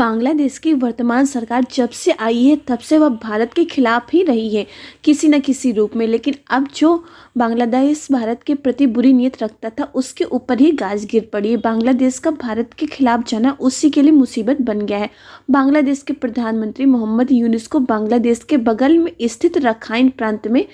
बांग्लादेश की वर्तमान सरकार जब से आई है तब से वह भारत के खिलाफ ही रही है किसी न किसी रूप में। लेकिन अब जो बांग्लादेश भारत के प्रति बुरी नीयत रखता था उसके ऊपर ही गाज गिर पड़ी है। बांग्लादेश का भारत के खिलाफ जाना उसी के लिए मुसीबत बन गया है। बांग्लादेश के प्रधानमंत्री मोहम्मद यूनुस को बांग्लादेश के बगल में स्थित रखाइन प्रांत में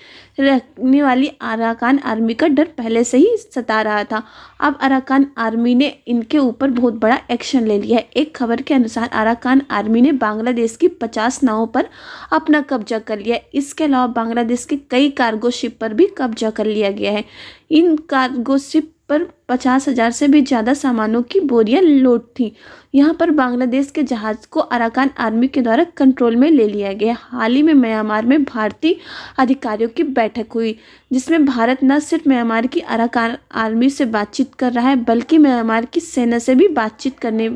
रखने वाली अराकान आर्मी का डर पहले से ही सता रहा था। अब अराकान आर्मी ने इनके ऊपर बहुत बड़ा एक्शन ले लिया है। एक खबर के अनुसार अराकान आर्मी ने बांग्लादेश की 50 नावों पर अपना कब्जा कर लिया। इसके अलावा बांग्लादेश के कई कार्गो शिप पर भी कब्जा कर लिया गया है। इन कार्गो शिप पर 50,000 से भी ज़्यादा सामानों की बोरियां लोड थी। यहाँ पर बांग्लादेश के जहाज़ को अराकान आर्मी के द्वारा कंट्रोल में ले लिया गया। हाल ही में म्यांमार में भारतीय अधिकारियों की बैठक हुई जिसमें भारत न सिर्फ म्यांमार की अराकान आर्मी से बातचीत कर रहा है बल्कि म्यांमार की सेना से भी बातचीत करने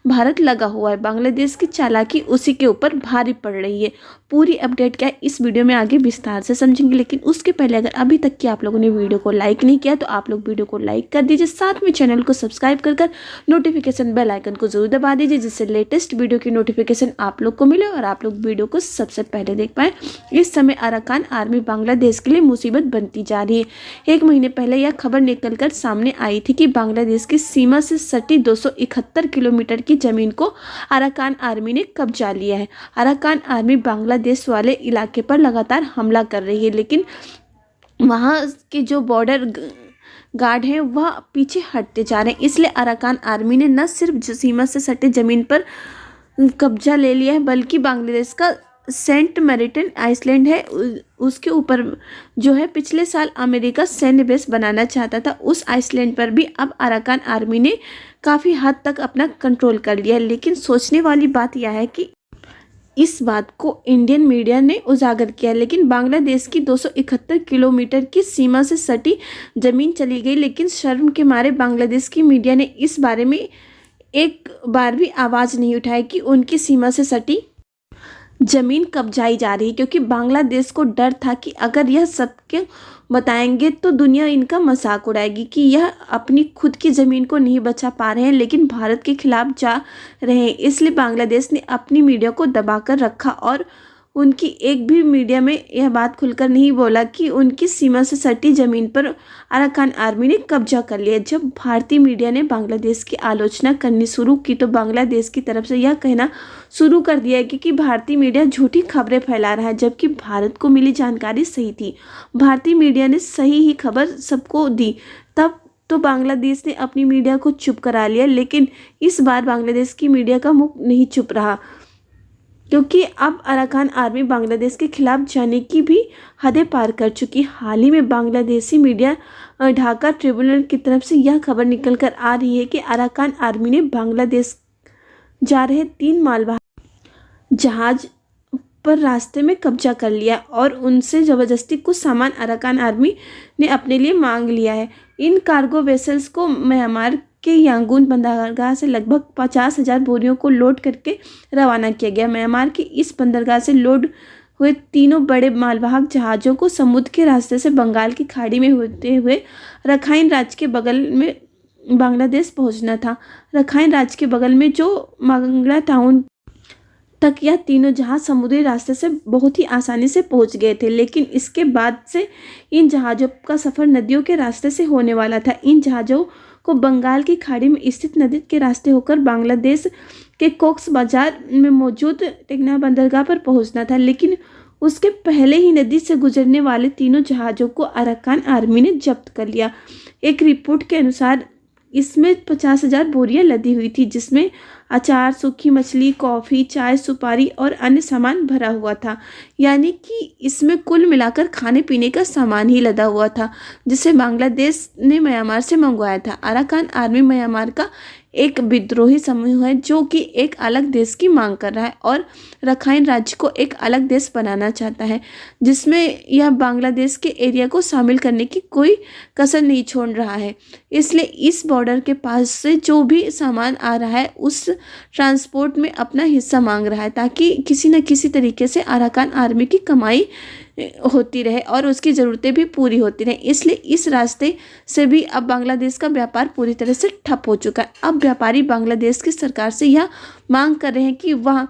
भारत लगा हुआ है। बांग्लादेश की चालाकी उसी के ऊपर भारी पड़ रही है। पूरी अपडेट क्या है इस वीडियो में आगे विस्तार से समझेंगे, लेकिन उसके पहले अगर अभी तक कि आप लोगों ने वीडियो को लाइक नहीं किया तो आप लोग वीडियो को लाइक कर दीजिए, साथ में चैनल को सब्सक्राइब कर नोटिफिकेशन बेल आइकन को जरूर दबा दीजिए जिससे लेटेस्ट वीडियो की नोटिफिकेशन आप लोग को मिले और आप लोग वीडियो को सबसे पहले देख पाए। इस समय अराकान आर्मी बांग्लादेश के लिए मुसीबत बनती जा रही है। एक महीने पहले यह खबर निकलकर सामने आई थी कि बांग्लादेश की सीमा से सटी 271 किलोमीटर की जमीन को अराकान आर्मी ने कब्जा लिया है। अराकान आर्मी बांग्लादेश वाले इलाके पर लगातार हमला कर रही है, लेकिन वहाँ के जो बॉर्डर गार्ड हैं वह पीछे हटते जा रहे हैं। इसलिए अराकान आर्मी ने न सिर्फ सीमा से सटे जमीन पर कब्जा ले लिया है बल्कि बांग्लादेश का सेंट मैरिटन आइसलैंड है उसके ऊपर जो है पिछले साल अमेरिका सैन्य बेस बनाना चाहता था, उस आइसलैंड पर भी अब अराकान आर्मी ने काफ़ी हद तक अपना कंट्रोल कर लिया। लेकिन सोचने वाली बात यह है कि इस बात को इंडियन मीडिया ने उजागर किया, लेकिन बांग्लादेश की 271 किलोमीटर की सीमा से सटी जमीन चली गई। लेकिन शर्म के मारे बांग्लादेश की मीडिया ने इस बारे में एक बार भी आवाज़ नहीं उठाई कि उनकी सीमा से सटी जमीन कब्जाई जा रही है, क्योंकि बांग्लादेश को डर था कि अगर यह सबके बताएंगे तो दुनिया इनका मजाक उड़ाएगी कि यह अपनी खुद की ज़मीन को नहीं बचा पा रहे हैं लेकिन भारत के खिलाफ जा रहे हैं। इसलिए बांग्लादेश ने अपनी मीडिया को दबाकर रखा और उनकी एक भी मीडिया में यह बात खुलकर नहीं बोला कि उनकी सीमा से सटी ज़मीन पर अराकान आर्मी ने कब्जा कर लिया। जब भारतीय मीडिया ने बांग्लादेश की आलोचना करनी शुरू की तो बांग्लादेश की तरफ से यह कहना शुरू कर दिया कि भारतीय मीडिया झूठी खबरें फैला रहा है, जबकि भारत को मिली जानकारी सही थी। भारतीय मीडिया ने सही ही खबर सबको दी। तब तो बांग्लादेश ने अपनी मीडिया को चुप करा लिया, लेकिन इस बार बांग्लादेश की मीडिया का मुख नहीं चुप रहा, क्योंकि अब अराकान आर्मी बांग्लादेश के खिलाफ जाने की भी हदें पार कर चुकी। हाल ही में बांग्लादेशी मीडिया ढाका ट्रिब्यूनल की तरफ से यह खबर निकल कर आ रही है कि अराकान आर्मी ने बांग्लादेश जा रहे 3 मालवाहक जहाज पर रास्ते में कब्जा कर लिया और उनसे ज़बरदस्ती कुछ सामान अराकान आर्मी ने अपने लिए मांग लिया है। इन कार्गो वेसल्स को म्यांमार के यांगून बंदरगाह से लगभग 50,000 बोरियों को लोड करके रवाना किया गया। म्यांमार के इस बंदरगाह से लोड हुए तीनों बड़े मालवाहक जहाज़ों को समुद्र के रास्ते से बंगाल की खाड़ी में होते हुए रखाइन राज्य के बगल में बांग्लादेश पहुंचना था। रखाइन राज्य के बगल में जो मांगला टाउन तक यह तीनों जहाज समुद्री रास्ते से बहुत ही आसानी से पहुंच गए थे, लेकिन इसके बाद से इन जहाज़ों का सफ़र नदियों के रास्ते से होने वाला था। इन जहाज़ों को बंगाल की खाड़ी में स्थित नदी के रास्ते होकर बांग्लादेश के कोक्स बाजार में मौजूद टेक्ना बंदरगाह पर पहुंचना था, लेकिन उसके पहले ही नदी से गुजरने वाले तीनों जहाज़ों को अराकान आर्मी ने जब्त कर लिया। एक रिपोर्ट के अनुसार इसमें 50,000 बोरियां लदी हुई थी, जिसमें अचार, सूखी मछली, कॉफ़ी, चाय, सुपारी और अन्य सामान भरा हुआ था। यानी कि इसमें कुल मिलाकर खाने पीने का सामान ही लदा हुआ था, जिसे बांग्लादेश ने म्यांमार से मंगवाया था। अराकान आर्मी म्यांमार का एक विद्रोही समूह है जो कि एक अलग देश की मांग कर रहा है और रखाइन राज्य को एक अलग देश बनाना चाहता है, जिसमें यह बांग्लादेश के एरिया को शामिल करने की कोई कसर नहीं छोड़ रहा है। इसलिए इस बॉर्डर के पास से जो भी सामान आ रहा है उस ट्रांसपोर्ट में अपना हिस्सा मांग रहा है, ताकि किसी न किसी तरीके से अराकान आर्मी की कमाई होती रहे और उसकी ज़रूरतें भी पूरी होती रहे। इसलिए इस रास्ते से भी अब बांग्लादेश का व्यापार पूरी तरह से ठप हो चुका है। अब व्यापारी बांग्लादेश की सरकार से यह मांग कर रहे हैं कि वह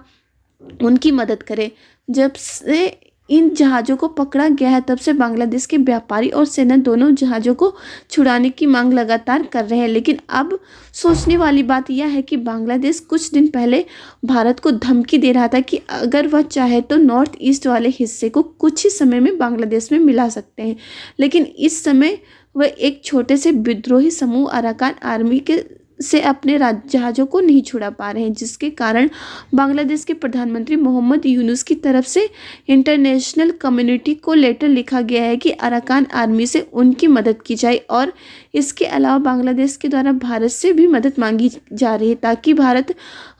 उनकी मदद करे। जब से इन जहाज़ों को पकड़ा गया है तब से बांग्लादेश के व्यापारी और सेना दोनों जहाज़ों को छुड़ाने की मांग लगातार कर रहे हैं। लेकिन अब सोचने वाली बात यह है कि बांग्लादेश कुछ दिन पहले भारत को धमकी दे रहा था कि अगर वह चाहे तो नॉर्थ ईस्ट वाले हिस्से को कुछ ही समय में बांग्लादेश में मिला सकते हैं। लेकिन इस समय वह एक छोटे से विद्रोही समूह अराकान आर्मी के से अपने जहाज़ों को नहीं छुड़ा पा रहे हैं, जिसके कारण बांग्लादेश के प्रधानमंत्री मोहम्मद यूनुस की तरफ से इंटरनेशनल कम्युनिटी को लेटर लिखा गया है कि अराकान आर्मी से उनकी मदद की जाए। और इसके अलावा बांग्लादेश के द्वारा भारत से भी मदद मांगी जा रही है ताकि भारत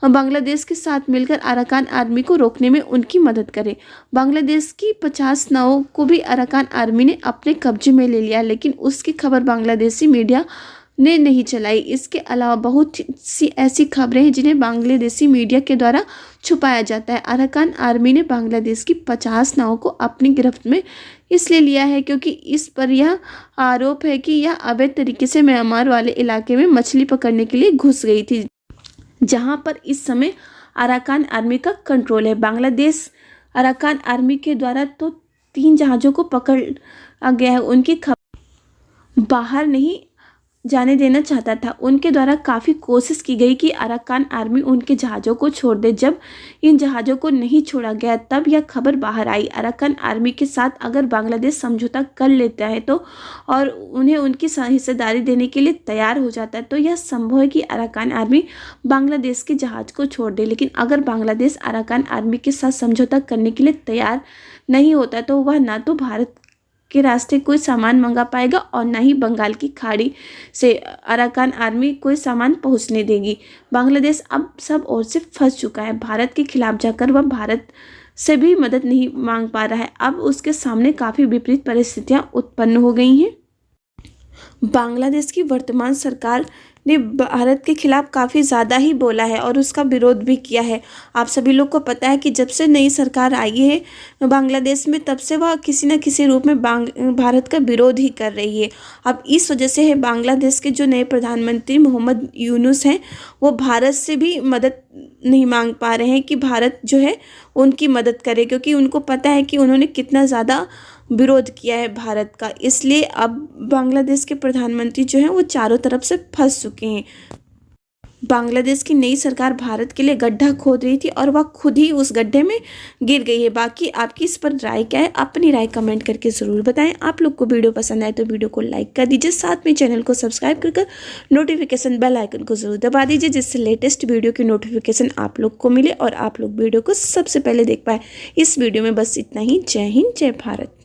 बांग्लादेश के साथ मिलकर अराकान आर्मी को रोकने में उनकी मदद करे। बांग्लादेश की 50 नावों को भी अराकान आर्मी ने अपने कब्जे में ले लिया, लेकिन उसकी खबर बांग्लादेशी मीडिया ने नहीं चलाई। इसके अलावा बहुत सी ऐसी खबरें हैं जिन्हें बांग्लादेशी मीडिया के द्वारा छुपाया जाता है। अराकान आर्मी ने बांग्लादेश की 50 नावों को अपनी गिरफ्त में इसलिए लिया है क्योंकि इस पर यह आरोप है कि यह अवैध तरीके से म्यांमार वाले इलाके में मछली पकड़ने के लिए घुस गई थी, जहां पर इस समय अराकान आर्मी का कंट्रोल है। बांग्लादेश अराकान आर्मी के द्वारा तो 3 जहाज़ों को पकड़ा गया है, उनकी खबर बाहर नहीं जाने देना चाहता था। उनके द्वारा काफ़ी कोशिश की गई कि अराकान आर्मी उनके जहाज़ों को छोड़ दे। जब इन जहाज़ों को नहीं छोड़ा गया तब यह खबर बाहर आई। अराकान आर्मी के साथ अगर बांग्लादेश समझौता कर लेता है तो और उन्हें उनकी हिस्सेदारी देने के लिए तैयार हो जाता है तो यह संभव है कि अराकान आर्मी बांग्लादेश के जहाज़ को छोड़ दे। लेकिन अगर बांग्लादेश अराकान आर्मी के साथ समझौता करने के लिए तैयार नहीं होता तो वह ना तो भारत के रास्ते कोई सामान मंगा पाएगा और ना ही बंगाल की खाड़ी से अराकान आर्मी कोई सामान पहुंचने देगी। बांग्लादेश अब सब ओर से फंस चुका है। भारत के खिलाफ जाकर वह भारत से भी मदद नहीं मांग पा रहा है। अब उसके सामने काफ़ी विपरीत परिस्थितियां उत्पन्न हो गई हैं। बांग्लादेश की वर्तमान सरकार ने भारत के खिलाफ काफ़ी ज़्यादा ही बोला है और उसका विरोध भी किया है। आप सभी लोग को पता है कि जब से नई सरकार आई है बांग्लादेश में तब से वह किसी न किसी रूप में भारत का विरोध ही कर रही है। अब इस वजह से है बांग्लादेश के जो नए प्रधानमंत्री मोहम्मद यूनुस हैं वो भारत से भी मदद नहीं मांग पा रहे हैं कि भारत जो है उनकी मदद करे, क्योंकि उनको पता है कि उन्होंने कितना ज़्यादा विरोध किया है भारत का। इसलिए अब बांग्लादेश के प्रधानमंत्री जो हैं वो चारों तरफ से फंस चुके हैं। बांग्लादेश की नई सरकार भारत के लिए गड्ढा खोद रही थी और वह खुद ही उस गड्ढे में गिर गई है। बाकी आपकी इस पर राय क्या है, अपनी राय कमेंट करके ज़रूर बताएं। आप लोग को वीडियो पसंद आए तो वीडियो को लाइक कर दीजिए, साथ में चैनल को सब्सक्राइब कर नोटिफिकेशन बेल आइकन को ज़रूर दबा दीजिए, जिससे लेटेस्ट वीडियो की नोटिफिकेशन आप लोग को मिले और आप लोग वीडियो को सबसे पहले देख पाए। इस वीडियो में बस इतना ही। जय हिंद, जय भारत।